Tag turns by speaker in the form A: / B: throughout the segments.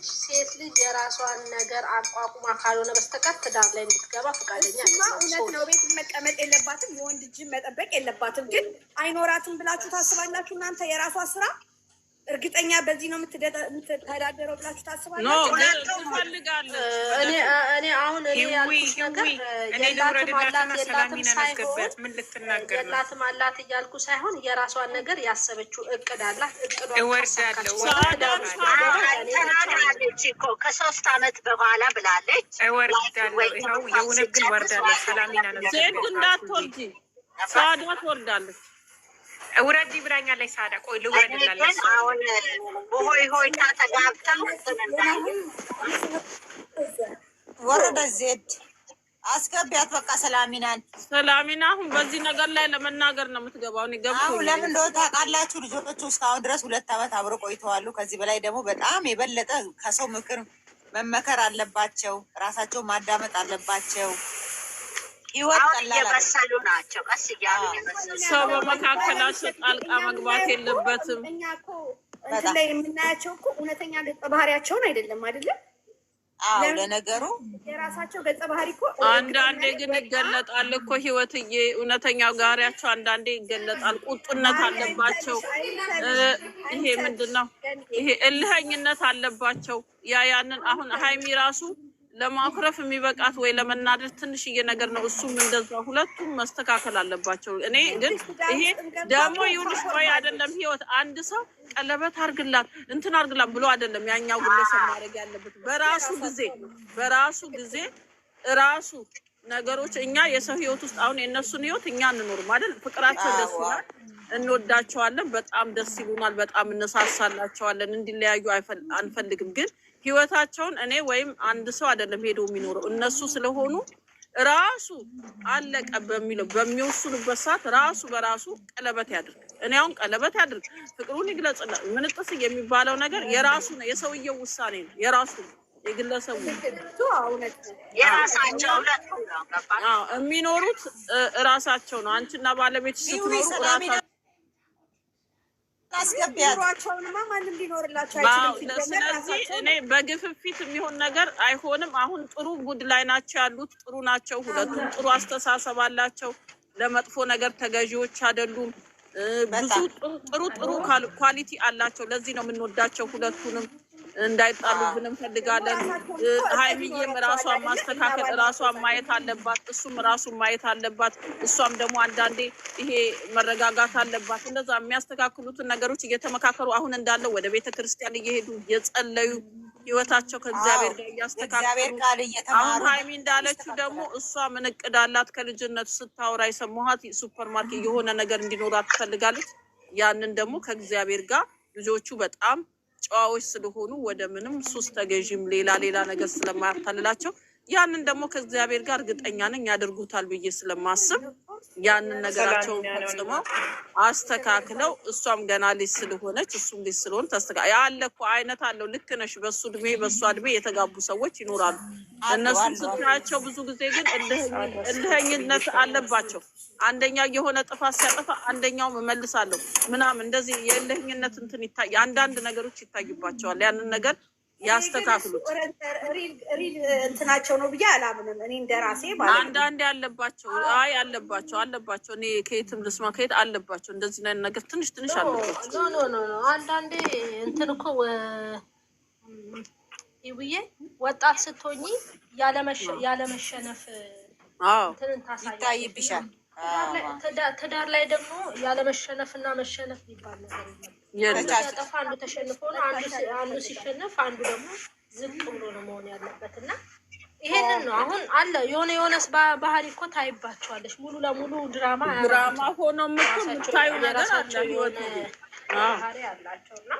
A: ሴት ልጅ የራሷን ነገር አቋቁማ ካልሆነ በስተቀር ትዳር ላይ እንድትገባ ፈቃደኛ
B: እውነት ነው። ቤት መቀመጥ የለባትም፣ የወንድ እጅ መጠበቅ የለባትም። ግን አይኖራትም ብላችሁ ታስባላችሁ እናንተ? የራሷ ስራ እርግጠኛ በዚህ ነው የምትተዳደረው ብላችሁ ታስባላችሁ?
A: እኔ አሁን ያልኩሽ ነገር የላትም አላት እያልኩ ሳይሆን የራሷን ነገር ያሰበችው እቅድ አላት።
C: ተናግራለች እኮ ከ3 አመት በኋላ ብላለች።
D: የእውነት ግን ወርዳለች። ሰላሚና ነው ሴት እንዳትወልጂ ሳዳ ትወርዳለች። ውረድ ብላኛለች። ሳዳ ቆይ ልውረድላለች።
C: አሁን ሆይ ሆይታ ተጋብተው
E: ወረደ ዜድ አስገቢያት በቃ ሰላሚና አሁን
D: በዚህ ነገር ላይ ለመናገር ነው የምትገባው። እኔ ገብቶኛል።
E: አሁን ለምን እንደሆነ ታውቃላችሁ? ልጆቹ እስካሁን ድረስ 2 አመት አብረው ቆይተዋል። ከዚህ በላይ ደግሞ በጣም የበለጠ ከሰው ምክር መመከር አለባቸው። ራሳቸው ማዳመጥ አለባቸው።
C: እየበሰሉ ናቸው። ቀስ እያሉ
D: ሰው በመካከላቸው ጣልቃ መግባት የለበትም።
B: እኛ እኮ እንትን ላይ የምናያቸው እኮ እውነተኛ ገጸ ባህሪያቸውን አይደለም አይደለም።
E: ለነገሩ
B: የራሳቸው ገጸ ባህሪ እኮ
D: አንዳንዴ ግን ይገለጣል እኮ ህይወትዬ። እውነተኛው ጋሪያቸው አንዳንዴ ይገለጣል። ቁጡነት አለባቸው። ይሄ ምንድነው? ይሄ እልኸኝነት አለባቸው። ያንን አሁን ሀይሚ ራሱ ለማኩረፍ የሚበቃት ወይ ለመናደድ ትንሽዬ ነገር ነው። እሱም እንደዛ ሁለቱም መስተካከል አለባቸው። እኔ ግን ይሄ ደግሞ ይሁንሽ ወይ አይደለም ህይወት አንድ ሰው ቀለበት አርግላት እንትን አርግላት ብሎ አይደለም ያኛው ግለሰብ ማድረግ ያለበት። በራሱ ጊዜ ራሱ ነገሮች እኛ የሰው ህይወት ውስጥ አሁን የነሱን ህይወት እኛ እንኖር ማለት ፍቅራቸው ደስ ይላል፣ እንወዳቸዋለን፣ በጣም ደስ ይሉናል፣ በጣም እንሳሳላቸዋለን። እንዲለያዩ አንፈልግም። ግን ህይወታቸውን እኔ ወይም አንድ ሰው አይደለም ሄዶ የሚኖረው እነሱ ስለሆኑ ራሱ አለቀ በሚለው በሚወስኑበት ሰዓት ራሱ በራሱ ቀለበት ያድርግ። እኔ አሁን ቀለበት ያድርግ ፍቅሩን ይግለጽላት ምንጥስ የሚባለው ነገር የራሱ ነው፣ የሰውየው ውሳኔ ነው፣ የራሱ ነው፣ የግለሰቡ
C: የራሳቸው
D: የሚኖሩት ራሳቸው ነው። አንቺና ባለቤት ስትኖሩ ራሳቸው
B: ማንም ሊኖርላቸው አይችልም።
D: ስለዚህ እኔ በግፍፊት የሚሆን ነገር አይሆንም። አሁን ጥሩ ጉድ ላይ ናቸው ያሉት፣ ጥሩ ናቸው ሁለቱም፣ ጥሩ አስተሳሰብ አላቸው፣ ለመጥፎ ነገር ተገዢዎች አይደሉም። ብዙ ጥሩ ኳሊቲ አላቸው። ለዚህ ነው የምንወዳቸው ሁለቱንም። እንዳይጣሉብን እንፈልጋለን። ሀይሚዬም ራሷን ማስተካከል ራሷን ማየት አለባት፣ እሱም ራሱን ማየት አለባት። እሷም ደግሞ አንዳንዴ ይሄ መረጋጋት አለባት። እንደዛ የሚያስተካክሉትን ነገሮች እየተመካከሩ አሁን እንዳለው ወደ ቤተክርስቲያን እየሄዱ እየጸለዩ ህይወታቸው ከእግዚአብሔር ጋር እያስተካከሉ አሁን ሀይሚ እንዳለችው ደግሞ እሷ ምን እቅድ አላት ከልጅነቱ ስታወራ የሰማኋት ሱፐርማርኬት የሆነ ነገር እንዲኖራት ትፈልጋለች። ያንን ደግሞ ከእግዚአብሔር ጋር ልጆቹ በጣም ጨዋዎች ስለሆኑ ወደ ምንም ሱስ ተገዥም ሌላ ነገር ስለማያታልላቸው ያንን ደግሞ ከእግዚአብሔር ጋር እርግጠኛ ነኝ ያደርጉታል ብዬ ስለማስብ ያንን ነገራቸውን ፈጽመው አስተካክለው እሷም ገና ልጅ ስለሆነች እሱም ልጅ ስለሆነ ተስተካክለው ያለ እኮ አይነት አለው። ልክ ነሽ። በሱ እድሜ የተጋቡ ሰዎች ይኖራሉ። እነሱ ስታያቸው ብዙ ጊዜ ግን እልኸኝነት አለባቸው። አንደኛው የሆነ ጥፋት ሲያጠፋ አንደኛው እመልሳለሁ ምናምን እንደዚህ የእልኸኝነት እንትን ይታይ አንዳንድ ነገሮች ይታዩባቸዋል። ያንን ነገር ያስተካክሉት።
B: ሪል እንትናቸው ነው ብዬ አላምንም እኔ እንደራሴ ማለት
D: አንዳንዴ አለባቸው። አይ አለባቸው። እኔ ከየትም ልስማ ከየት አለባቸው እንደዚህ ነገር ትንሽ አለባቸው።
A: ኖ አንዳንዴ እንትን እኮ ይብዬ ወጣት ስትሆኚ ያለመሸነፍ እንትን
E: ይታይብሻል።
A: ትዳር ላይ ደግሞ ያለመሸነፍና መሸነፍ ይባል ነገር የለም። ያጠፋ አንዱ ተሸንፎ ነው አንዱ ሲሸነፍ አንዱ ደግሞ ዝቅ ብሎ ነው መሆን ያለበት እና ይሄንን ነው አሁን አለ የሆነስ ባህሪ እኮ ታይባቸዋለሽ። ሙሉ ለሙሉ ድራማ
D: ሆኖ የምታዩ ነገር አለ ህይወት
A: ባህሪ አላቸውና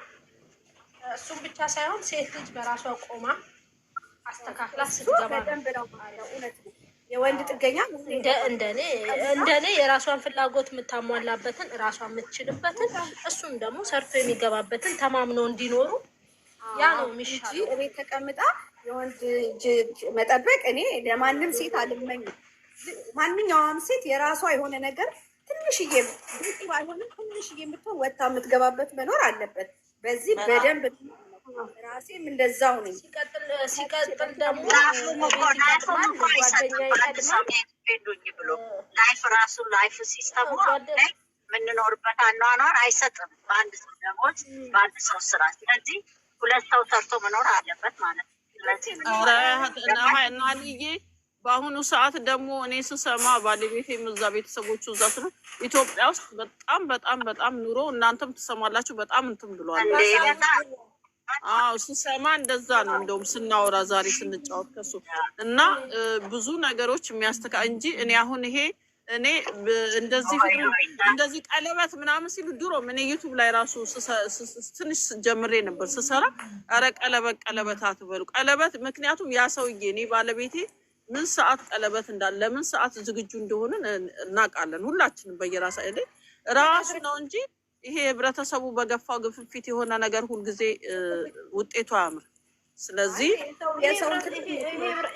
A: እሱም ብቻ ሳይሆን ሴት ልጅ በራሷ ቆማ አስተካክላ ስትገባ ነው እውነት ነው። የወንድ ጥገኛ እንደኔ የራሷን ፍላጎት የምታሟላበትን ራሷን የምትችልበትን እሱም ደግሞ ሰርቶ የሚገባበትን ተማምነው እንዲኖሩ ያ ነው የሚሻለው።
B: እቤት ተቀምጣ የወንድ እጅ መጠበቅ እኔ ለማንም ሴት አልመኝም። ማንኛውም ሴት የራሷ የሆነ ነገር ትንሽዬ ባይሆንም ትንሽዬ የምትሆን ወጣ የምትገባበት መኖር አለበት። በዚህ በደንብ ራሴም እንደዛው ነኝ።
A: ሲቀጥል ደግሞ
C: ላይፍ ራሱ ላይፍ ሲስተሙ የምንኖርበት አኗኗር አይሰጥም። በአንድ ሰው ደሞዝ በአንድ ሰው ስራ። ስለዚህ ሁለት ሰው ሰርቶ መኖር አለበት ማለት ነው። ስለዚህ
D: ናልዬ በአሁኑ ሰዓት ደግሞ እኔ ስሰማ ባለቤቴ እዛ ቤተሰቦቹ እዛ ስለ ኢትዮጵያ ውስጥ በጣም በጣም በጣም ኑሮ እናንተም ትሰማላችሁ በጣም እንትን ብሏል። አዎ ስሰማ እንደዛ ነው። እንደውም ስናወራ ዛሬ ስንጫወት ከሱ እና ብዙ ነገሮች የሚያስተካ እንጂ እኔ አሁን ይሄ እኔ እንደዚህ እንደዚህ ቀለበት ምናምን ሲሉ ድሮ እኔ ዩቲዩብ ላይ ራሱ ትንሽ ጀምሬ ነበር ስሰራ። አረ ቀለበት አትበሉ ቀለበት። ምክንያቱም ያ ሰውዬ እኔ ባለቤቴ ምን ሰዓት ቀለበት እንዳለ ለምን ሰዓት ዝግጁ እንደሆነ እናውቃለን ሁላችንም በየራሳ ራሱ ነው እንጂ ይሄ ህብረተሰቡ በገፋው ግፍፊት የሆነ ነገር ሁልጊዜ ውጤቱ አያምር። ስለዚህ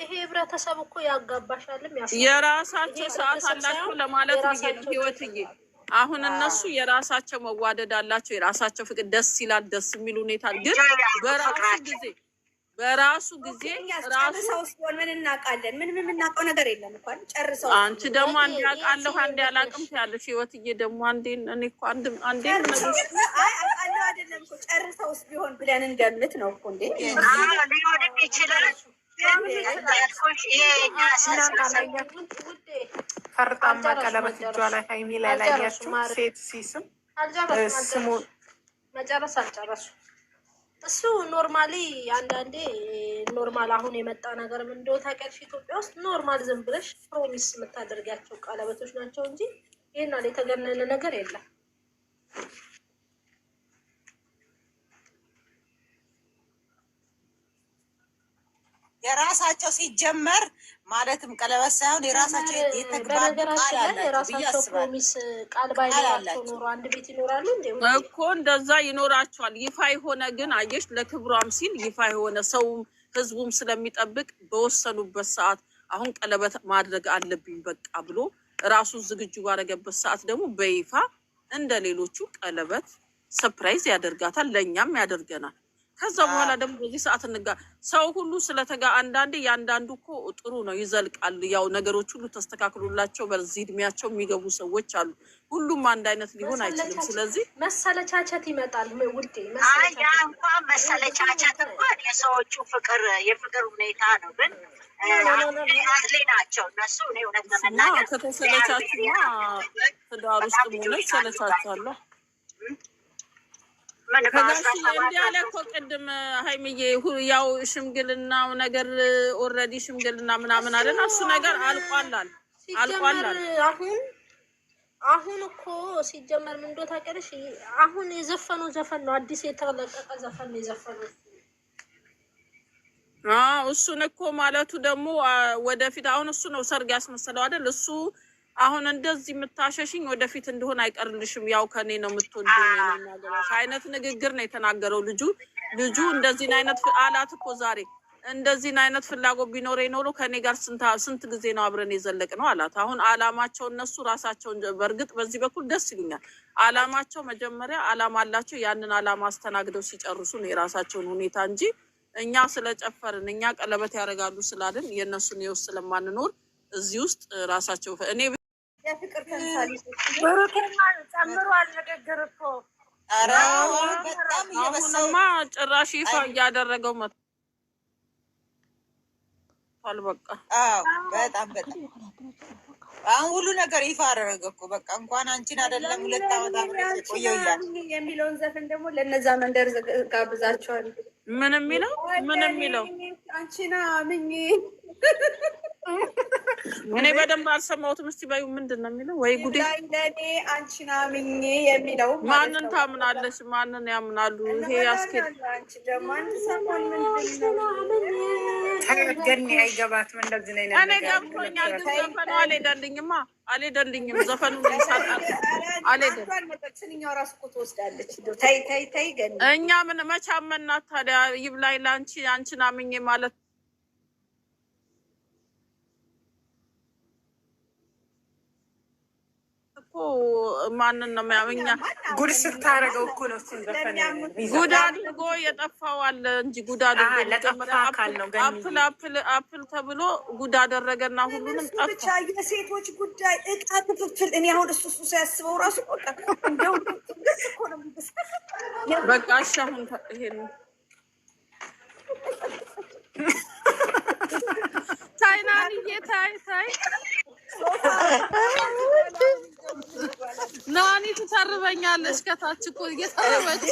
A: ይሄ ህብረተሰብ እኮ ያጋባሻልም
D: የራሳቸው ሰዓት አላቸው ለማለት ብዬ ነው ህይወትዬ። አሁን እነሱ የራሳቸው መዋደድ አላቸው፣ የራሳቸው ፍቅር ደስ ይላል፣ ደስ የሚል ሁኔታ ግን በራሱ ጊዜ
B: ጨርሰው ሲሆን ምን እናውቃለን? ምንም የምናውቀው ነገር የለም እንኳን ጨርሰው።
D: አንቺ ደግሞ አንዴ አውቃለሁ አንዴ አላውቅም ትያለሽ ህይወትዬ። ደግሞ አንዴ እኔ እኮ አንዴ
B: አውቃለሁ አይደለም እኮ ጨርሰውስ ቢሆን ብለን እንደምት ነው እኮ እንዴ
C: ሊሆንም ይችላል።
F: ፈርጣማ ቀለበት እጇ ላይ ሀይሚ ላይ ላያችሁ ሴት ሲስም ስሙ
A: መጨረስ አልጨረሱ እሱ ኖርማሊ አንዳንዴ ኖርማል አሁን የመጣ ነገር ምን እንደው ታውቂያለሽ፣ ኢትዮጵያ ውስጥ ኖርማል ዝም ብለሽ ፕሮሚስ የምታደርጊያቸው ቀለበቶች ናቸው እንጂ ይሄን አለ የተገነነ ነገር የለም።
E: የራሳቸው ሲጀመር ማለትም ቀለበት ሳይሆን የራሳቸው የተግባቡ ቃል አላቸው ብዬ አስባለሁ።
A: ፕሮሚስ ቃል ባይኖራቸው ኖሮ አንድ ቤት ይኖራሉ እንዴ?
D: እኮ እንደዛ ይኖራቸዋል። ይፋ የሆነ ግን አየሽ ለክብሯም ሲል ይፋ የሆነ ሰውም ህዝቡም ስለሚጠብቅ በወሰኑበት ሰዓት አሁን ቀለበት ማድረግ አለብኝ በቃ ብሎ ራሱ ዝግጁ ባረገበት ሰዓት ደግሞ በይፋ እንደ ሌሎቹ ቀለበት ሰርፕራይዝ ያደርጋታል፣ ለኛም ያደርገናል። ከዛ በኋላ ደግሞ በዚህ ሰዓት ሰው ሁሉ ስለተጋ አንዳንዴ ያንዳንዱ እኮ ጥሩ ነው ይዘልቃል። ያው ነገሮች ሁሉ ተስተካክሉላቸው በዚህ እድሜያቸው የሚገቡ ሰዎች አሉ። ሁሉም አንድ አይነት ሊሆን አይችልም። ስለዚህ
A: መሰለቻቸት ይመጣል። ውዴ
C: ያ እንኳን መሰለቻቸት እንኳን የሰዎቹ የፍቅር ሁኔታ ነው። ግን አዝሌ ናቸው እነሱ። እኔ እውነት ለመናገር
D: ከተሰለቻችማ ትዳር ውስጥ ሆነ ይሰለቻቻሉ። እንዲያለ እኮ ቅድም ሀይሚዬ ያው ሽምግልናው ነገር ኦልሬዲ ሽምግልና ምናምን አለን እሱ ነገር አልቋላል።
A: አሁን እኮ ሲጀመር ምን እንደው ታውቂያለሽ፣ አሁን የዘፈነው ዘፈን ነው አዲስ የተለቀቀ ዘፈን ነው የዘፈነው።
D: እሱን እኮ ማለቱ ደግሞ ወደፊት አሁን እሱ ነው ሰርግ ያስመሰለው አይደል? እሱ አሁን እንደዚህ የምታሸሽኝ ወደፊት እንደሆነ አይቀርልሽም፣ ያው ከኔ ነው የምትወልጂኝ የሚያገባሽ አይነት ንግግር ነው የተናገረው ልጁ እንደዚህ አይነት አላት እኮ ዛሬ እንደዚህ አይነት ፍላጎት ቢኖር ኖሮ ከኔ ጋር ስንት ጊዜ ነው አብረን የዘለቅ ነው አላት። አሁን አላማቸው እነሱ ራሳቸውን በእርግጥ በዚህ በኩል ደስ ይሉኛል። አላማቸው መጀመሪያ አላማ አላቸው። ያንን አላማ አስተናግደው ሲጨርሱ ነው የራሳቸውን ሁኔታ እንጂ እኛ ስለጨፈርን እኛ ቀለበት ያደርጋሉ ስላልን የእነሱን ይወስ ስለማንኖር እዚህ ውስጥ ራሳቸው እኔ
B: የፍቅር ተንሳሊ
C: ጨምሯል ንግግር እኮ
E: በጣም
D: አሁንማ ጭራሽ ይፋ እያደረገው መጥቷል። በቃ
E: በጣም አሁን ሁሉ ነገር ይፋ አደረገ እኮ በቃ እንኳን አንቺን አይደለም 2 ዓመት አብረን ቆየው ይላል
B: የሚለውን ዘፈን ደግሞ ለነዛ መንደር ጋብዛቸዋል።
D: ምን የሚለው
B: አንቺና ምኝ
D: እኔ በደንብ አልሰማሁትም። እስቲ በይው ምንድን ነው የሚለው? ወይ ጉዴ
B: ለእኔ አንቺና ምኝ የሚለው
D: ማንን ታምናለሽ? ማንን ያምናሉ? ይሄ ያስኬድ
B: አንቺ ደግሞ አንድ ሰሞን ምንድን ነው
F: ገኒ አይገባትም እንደዚህ ነው
D: እኔ ገብቶኛል። ግን ዘፈኑ አልሄደልኝም ዘፈኑ ይሳጣል
B: አልሄደልኝም። ራሱ እኮ ትወስዳለች። ተይ ገኒ
D: እኛ ምን መቻመናት ታዲያ ይብላኝ ለአንቺ አንቺን አምኜ ማለት እኮ ማንን ነው የሚያምኛ?
F: ጉድ ስታረገው እኮ ነው እሱን ዘፈን
D: ጉድ አድርጎ የጠፋው አለ እንጂ ጉድ አድርጎ
F: ለጠፋ አካል ነው
D: አፕል ተብሎ ጉድ አደረገና ሁሉንም ጠፋ።
B: ብቻ የሴቶች ጉዳይ እቃ ክፍፍል እኔ አሁን እሱ ሲያስበው ራሱ እንደው ደስ እኮ ነው።
D: በቃ እሺ አሁን ይሄን ታይናንዬ ታይ ናኒ ትተርበኛለች ከታች እኮ እየተረበች